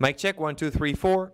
Mic check, 1, 2, 3, 4.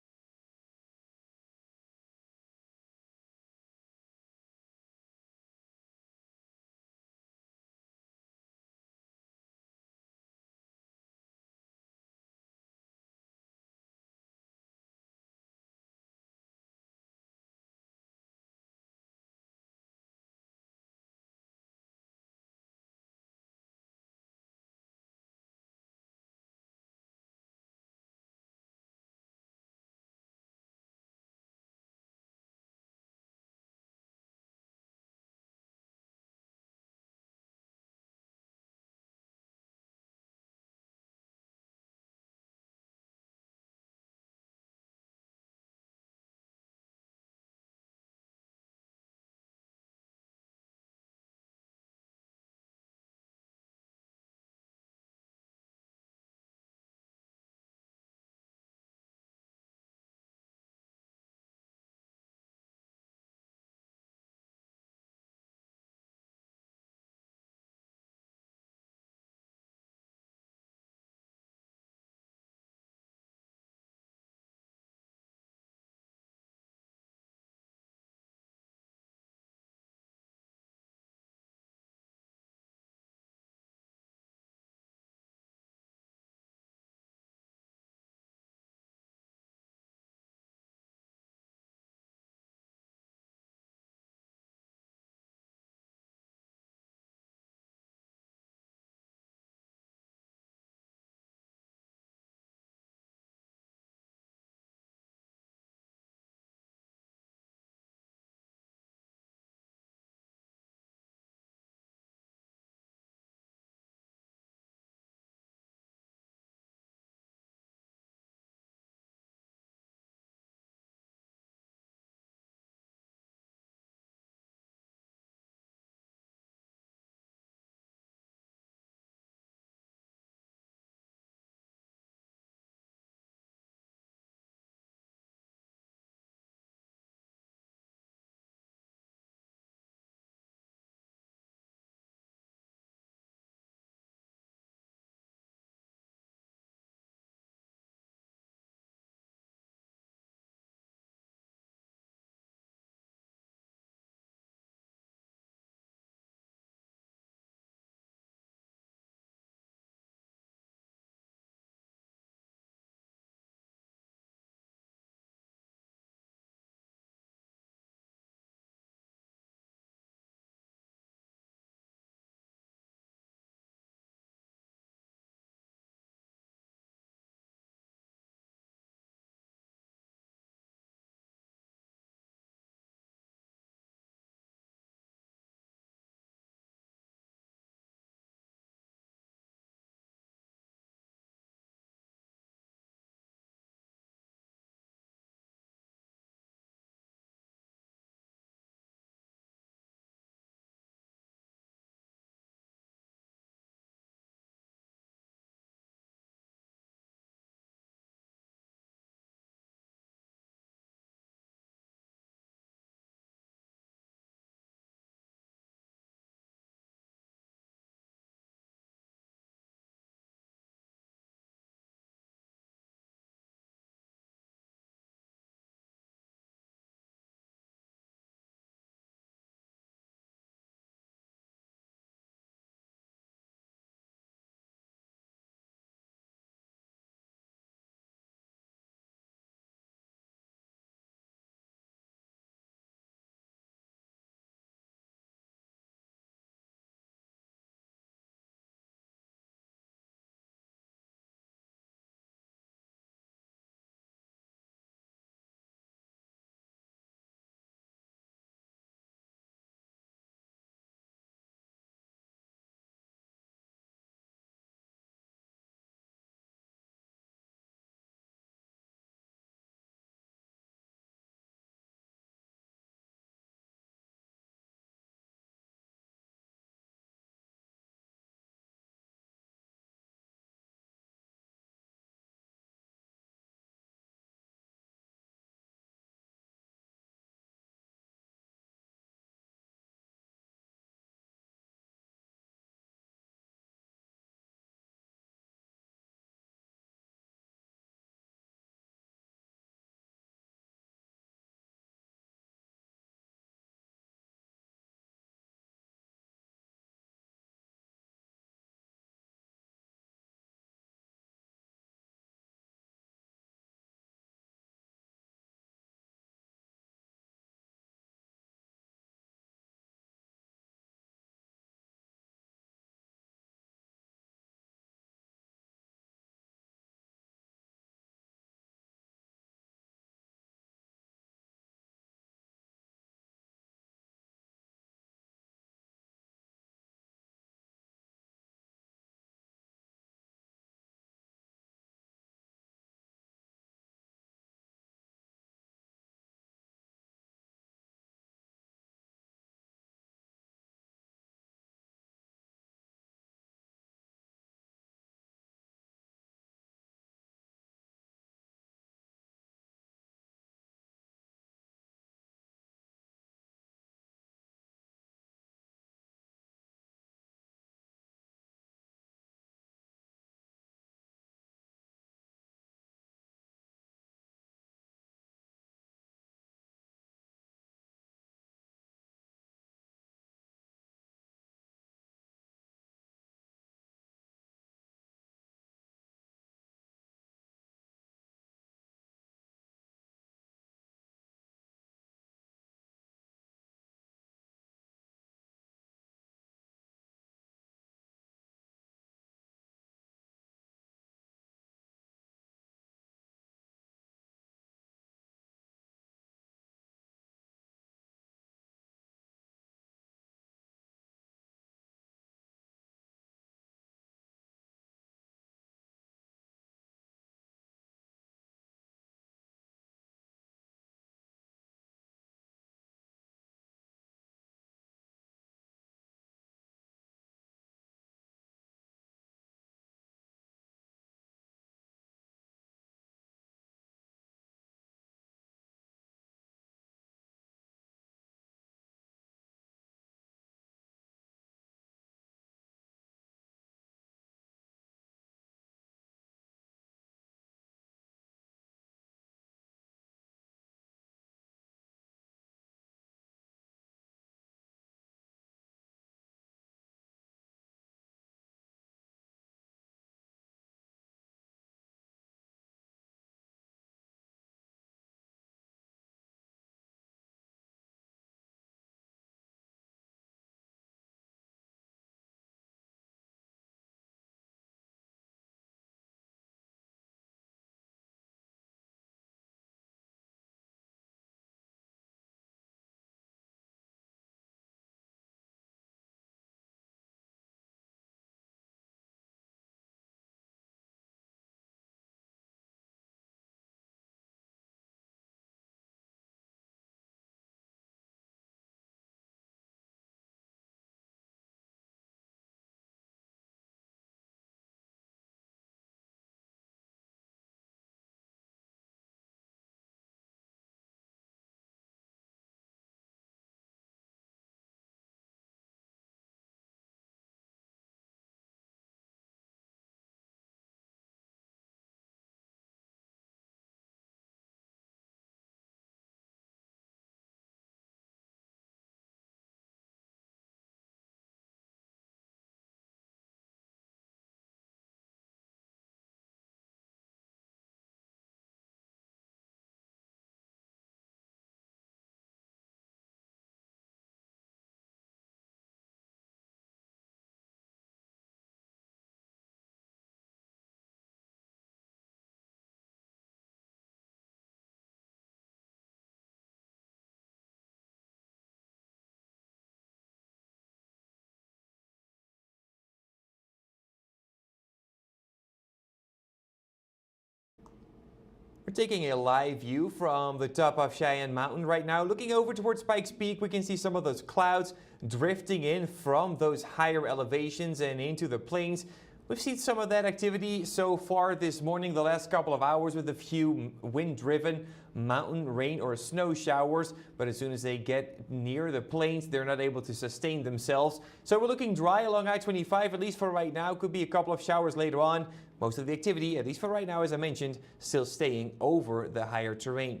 We're taking a live view from the top of Cheyenne Mountain right now. Looking over towards Pikes Peak, we can see some of those clouds drifting in from those higher elevations and into the plains. We've seen some of that activity so far this morning, the last couple of hours, with a few wind-driven mountain rain or snow showers. But as soon as they get near the plains, they're not able to sustain themselves. So we're looking dry along I-25, at least for right now. Could be a couple of showers later on. Most of the activity, at least for right now, as I mentioned, still staying over the higher terrain.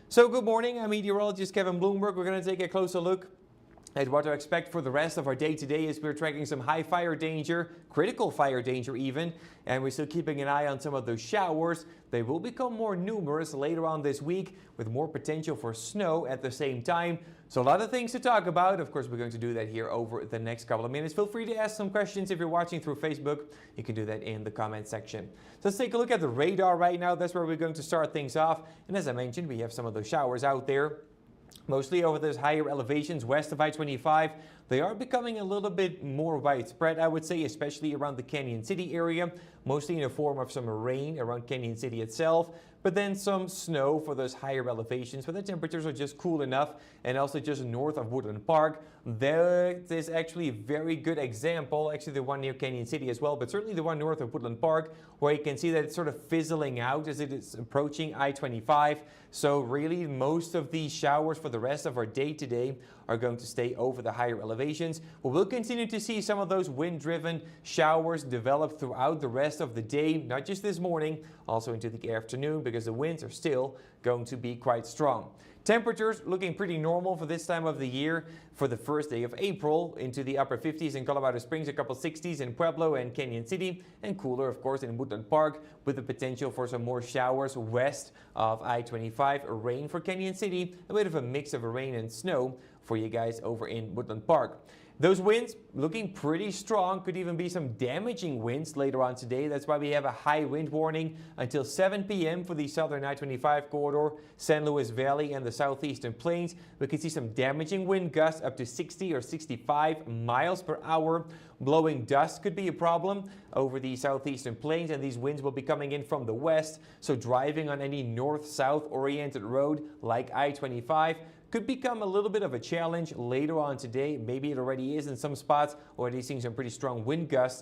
So good morning, I'm meteorologist Kevin Bloemberg. We're going to take a closer look at what to expect for the rest of our day today, as we're tracking some high fire danger, critical fire danger even, and we're still keeping an eye on some of those showers. They will become more numerous later on this week, with more potential for snow at the same time. So a lot of things to talk about. Of course, we're going to do that here over the next couple of minutes. Feel free to ask some questions if you're watching through Facebook. You can do that in the comment section. So let's take a look at the radar right now. That's where we're going to start things off. And as I mentioned, we have some of those showers out there, mostly over those higher elevations west of I-25. They are becoming a little bit more widespread, I would say, especially around the Canyon City area, mostly in the form of some rain around Canyon City itself, but then some snow for those higher elevations, but the temperatures are just cool enough. And also just north of Woodland Park, there is actually a very good example, actually the one near Canyon City as well, but certainly the one north of Woodland Park, where you can see that it's sort of fizzling out as it is approaching I-25. So really most of these showers for the rest of our day today are going to stay over the higher elevations. We will continue to see some of those wind-driven showers develop throughout the rest of the day, not just this morning, also into the afternoon, because the winds are still going to be quite strong. Temperatures looking pretty normal for this time of the year for the first day of April, into the upper 50s in Colorado Springs, a couple 60s in Pueblo and Canyon City, and cooler, of course, in Woodland Park, with the potential for some more showers west of I-25. Rain for Canyon City, a bit of a mix of rain and snow for you guys over in Woodland Park. Those winds looking pretty strong, could even be some damaging winds later on today. That's why we have a high wind warning until 7 p.m. for the southern I-25 corridor, San Luis Valley and the southeastern plains. We can see some damaging wind gusts up to 60 or 65 miles per hour. Blowing dust could be a problem over the southeastern plains, and these winds will be coming in from the west. So driving on any north-south oriented road like I-25 could become a little bit of a challenge later on today. Maybe it already is in some spots. Already seeing some pretty strong wind gusts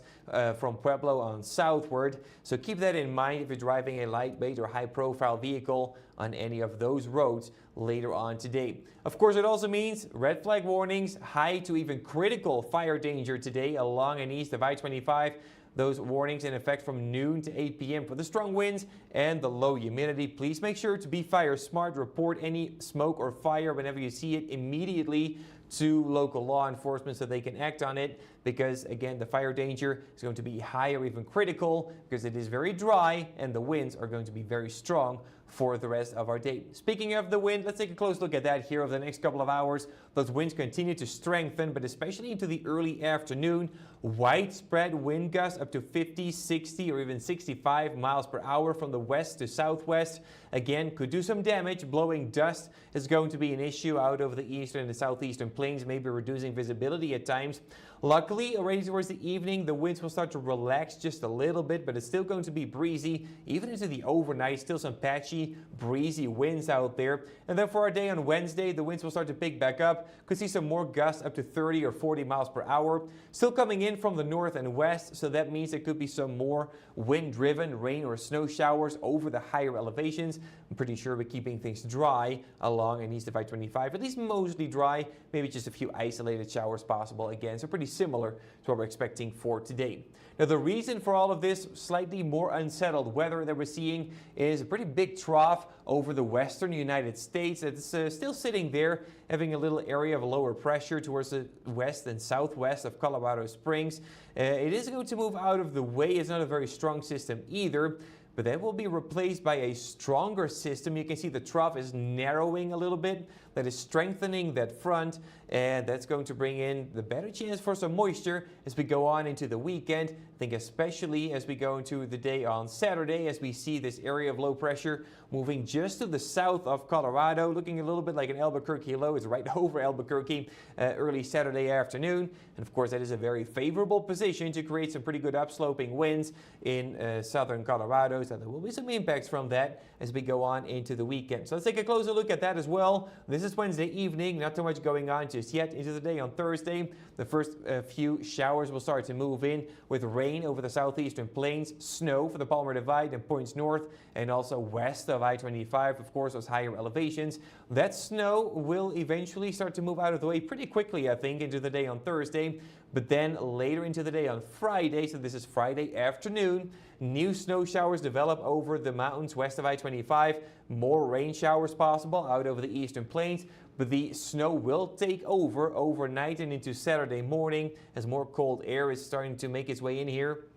from Pueblo on southward. So keep that in mind if you're driving a lightweight or high-profile vehicle on any of those roads later on today. Of course, it also means red flag warnings, high to even critical fire danger today along and east of I-25. Those warnings in effect from noon to 8 p.m. for the strong winds and the low humidity. Please make sure to be fire smart. Report any smoke or fire whenever you see it immediately to local law enforcement so they can act on it, because again, the fire danger is going to be high or even critical because it is very dry and the winds are going to be very strong for the rest of our day. Speaking of the wind, let's take a close look at that here over the next couple of hours. Those winds continue to strengthen, but especially into the early afternoon, widespread wind gusts up to 50, 60, or even 65 miles per hour from the west to southwest. Again, could do some damage. Blowing dust is going to be an issue out over the eastern and the southeastern plains, maybe reducing visibility at times. Luckily, already towards the evening, the winds will start to relax just a little bit, but it's still going to be breezy. Even into the overnight, still some patchy, breezy winds out there. And then for our day on Wednesday, the winds will start to pick back up. Could see some more gusts up to 30 or 40 miles per hour. Still coming in from the north and west, so that means there could be some more wind-driven rain or snow showers over the higher elevations. I'm pretty sure we're keeping things dry along and east of I-25, at least mostly dry, maybe just a few isolated showers possible again. So pretty similar to what we're expecting for today. Now, the reason for all of this slightly more unsettled weather that we're seeing is a pretty big trough over the western United States. It's still sitting there, having a little area of lower pressure towards the west and southwest of Colorado Springs. It is going to move out of the way. It's not a very strong system either, but that will be replaced by a stronger system. You can see the trough is narrowing a little bit. That is strengthening that front, and that's going to bring in the better chance for some moisture as we go on into the weekend. I think especially as we go into the day on Saturday, as we see this area of low pressure moving just to the south of Colorado, looking a little bit like an Albuquerque low. It's right over Albuquerque early Saturday afternoon. And of course, that is a very favorable position to create some pretty good upsloping winds in southern Colorado. knows that there will be some impacts from that as we go on into the weekend. So let's take a closer look at that as well. This is Wednesday evening, not too much going on just yet. Into the day on Thursday, the first few showers will start to move in with rain over the southeastern plains, snow for the Palmer Divide and points north and also west of I-25, of course, those higher elevations. That snow will eventually start to move out of the way pretty quickly, I think, into the day on Thursday. But then later into the day on Friday, so this is Friday afternoon, new snow showers develop over the mountains west of I-25. More rain showers possible out over the eastern plains. But the snow will take over overnight and into Saturday morning as more cold air is starting to make its way in here.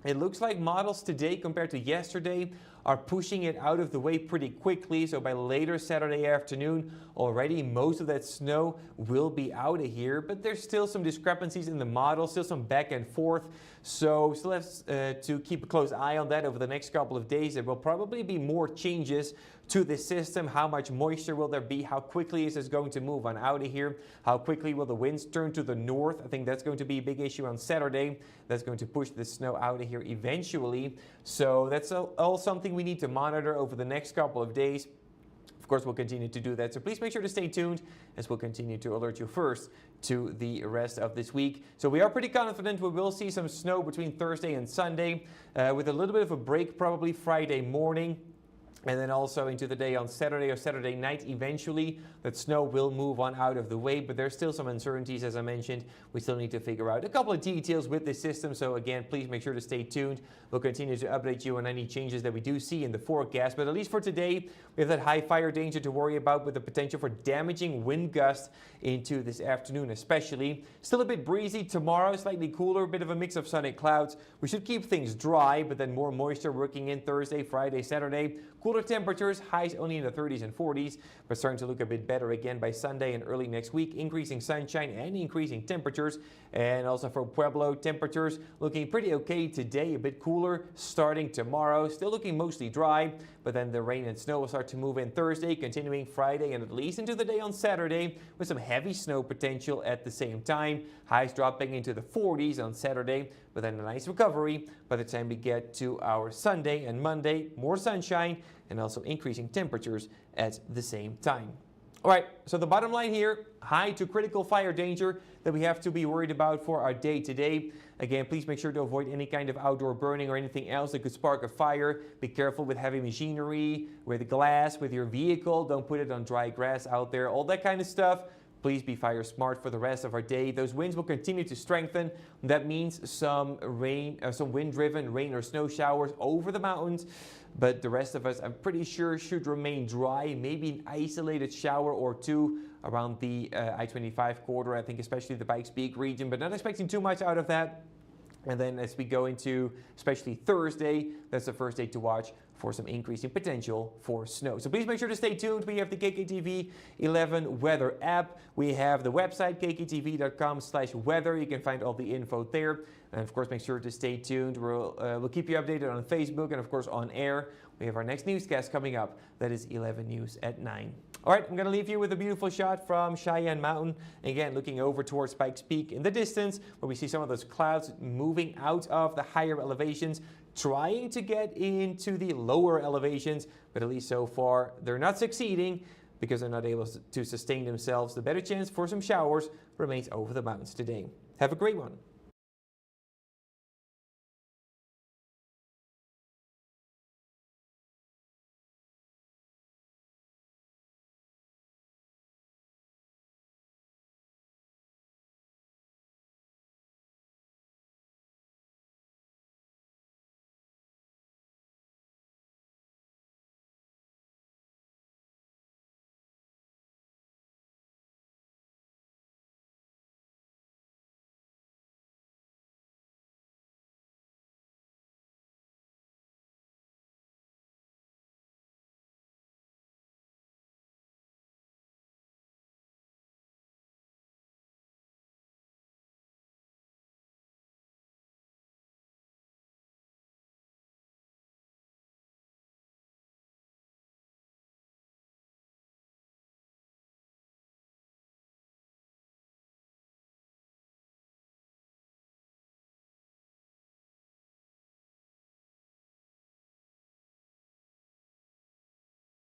It looks like models today compared to yesterday are pushing it out of the way pretty quickly. So by later Saturday afternoon, already most of that snow will be out of here. But there's still some discrepancies in the model, still some back and forth. So still have to keep a close eye on that over the next couple of days. There will probably be more changes to the system. How much moisture will there be? How quickly is this going to move on out of here? How quickly will the winds turn to the north? I think that's going to be a big issue on Saturday. That's going to push the snow out of here eventually. So that's all something we need to monitor over the next couple of days. Of course, we'll continue to do that. So please make sure to stay tuned as we'll continue to alert you first to the rest of this week. So we are pretty confident we will see some snow between Thursday and Sunday with a little bit of a break probably Friday morning. And then also into the day on Saturday or Saturday night, eventually that snow will move on out of the way. But there's still some uncertainties, as I mentioned. We still need to figure out a couple of details with this system. So again, please make sure to stay tuned. We'll continue to update you on any changes that we do see in the forecast. But at least for today, we have that high fire danger to worry about with the potential for damaging wind gusts into this afternoon especially. Still a bit breezy tomorrow, slightly cooler, a bit of a mix of sun and clouds. We should keep things dry, but then more moisture working in Thursday, Friday, Saturday. Cooler temperatures, highs only in the 30s and 40s, but starting to look a bit better again by Sunday and early next week. Increasing sunshine and increasing temperatures. And also for Pueblo, temperatures looking pretty okay today, a bit cooler starting tomorrow. Still looking mostly dry, but then the rain and snow will start to move in Thursday, continuing Friday and at least into the day on Saturday with some heavy snow potential at the same time. Highs dropping into the 40s on Saturday, but then a nice recovery by the time we get to our Sunday and Monday. More sunshine and also increasing temperatures at the same time. All right, so the bottom line here, high to critical fire danger that we have to be worried about for our day today. Again, please make sure to avoid any kind of outdoor burning or anything else that could spark a fire. Be careful with heavy machinery, with glass, with your vehicle. Don't put it on dry grass out there, all that kind of stuff. Please be fire smart for the rest of our day. Those winds will continue to strengthen. That means some wind-driven rain or snow showers over the mountains. But the rest of us, I'm pretty sure, should remain dry. Maybe an isolated shower or two around the I-25 corridor. I think especially the Pikes Peak region, but not expecting too much out of that. And then as we go into especially Thursday, that's the first day to watch for some increasing potential for snow. So please make sure to stay tuned. We have the KKTV 11 weather app. We have the website kktv.com/weather. You can find all the info there. And of course, make sure to stay tuned. We'll keep you updated on Facebook and of course on air. We have our next newscast coming up. That is 11 News at 9. All right, I'm going to leave you with a beautiful shot from Cheyenne Mountain. Again, looking over towards Pikes Peak in the distance, where we see some of those clouds moving out of the higher elevations, trying to get into the lower elevations, but at least so far, they're not succeeding because they're not able to sustain themselves. The better chance for some showers remains over the mountains today. Have a great one.